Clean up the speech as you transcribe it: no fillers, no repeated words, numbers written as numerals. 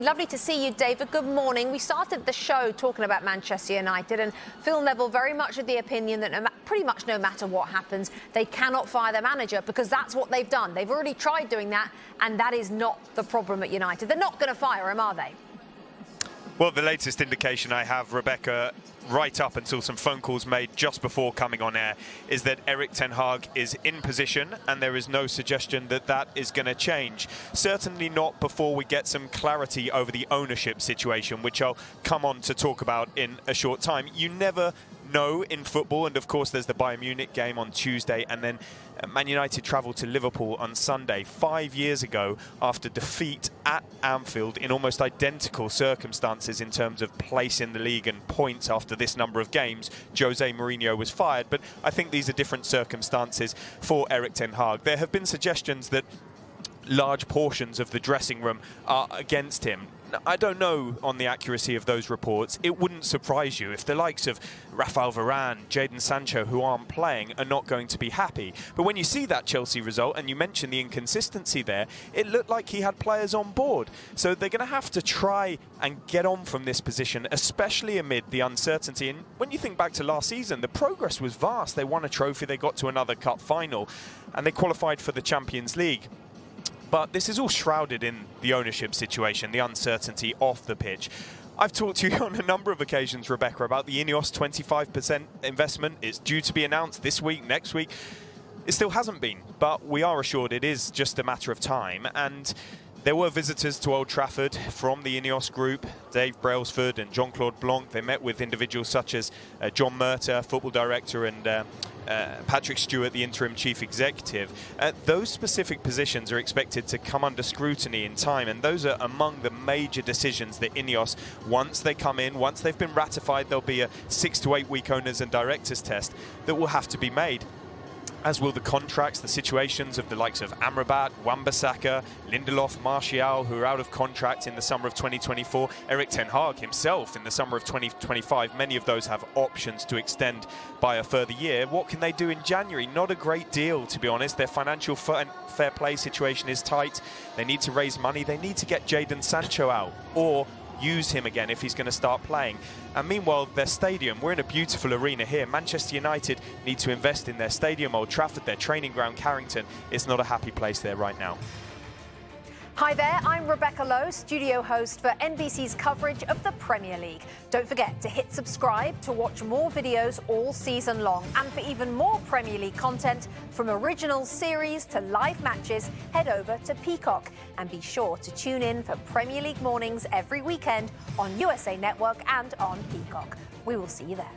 Lovely to see you, David. Good morning. We started the show talking about Manchester United, and Phil Neville very much of the opinion that pretty much no matter what happens, they cannot fire their manager because that's what they've done. They've already tried doing that, and that is not the problem at United. They're not going to fire him, are they? Well, the latest indication I have, Rebecca, right up until some phone calls made just before coming on air, is that Erik ten Hag is in position, and there is no suggestion that that is going to change. Certainly not before we get some clarity over the ownership situation, which I'll come on to talk about in a short time. You never know in football, and of course there's the Bayern Munich game on Tuesday, and then Man United travel to Liverpool on Sunday. 5 years ago, after defeat at Anfield in almost identical circumstances in terms of place in the league and points after this number of games, Jose Mourinho was fired. But I think these are different circumstances for Erik ten Hag. There have been suggestions that large portions of the dressing room are against him. I don't know on the accuracy of those reports. It wouldn't surprise you if the likes of Rafael Varane, Jadon Sancho, who aren't playing, are not going to be happy. But when you see that Chelsea result, and you mentioned the inconsistency there, it looked like he had players on board. So they're going to have to try and get on from this position, especially amid the uncertainty. And when you think back to last season, the progress was vast. They won a trophy, they got to another cup final, and they qualified for the Champions League. But this is all shrouded in the ownership situation, the uncertainty off the pitch. I've talked to you on a number of occasions, Rebecca, about the Ineos 25% investment. It's due to be announced this week, next week. It still hasn't been, but we are assured it is just a matter of time. And there were visitors to Old Trafford from the Ineos group, Dave Brailsford and Jean-Claude Blanc. They met with individuals such as John Murtagh, football director, and Patrick Stewart, the interim chief executive. Those specific positions are expected to come under scrutiny in time, and those are among the major decisions that Ineos, once they come in, once they've been ratified, there'll be a 6 to 8 week owners and directors test that will have to be made. As will the contracts, the situations of the likes of Amrabat, Wan-Bissaka, Lindelof, Martial, who are out of contract in the summer of 2024. Erik ten Hag himself in the summer of 2025. Many of those have options to extend by a further year. What can they do in January? Not a great deal, to be honest. Their financial fair play situation is tight. They need to raise money. They need to get Jadon Sancho out, or use him again if he's going to start playing. And meanwhile, their stadium, we're in a beautiful arena here. Manchester United need to invest in their stadium, Old Trafford, their training ground, Carrington. It's not a happy place there right now. Hi there, I'm Rebecca Lowe, studio host for NBC's coverage of the Premier League. Don't forget to hit subscribe to watch more videos all season long. And for even more Premier League content, from original series to live matches, head over to Peacock. And be sure to tune in for Premier League mornings every weekend on USA Network and on Peacock. We will see you there.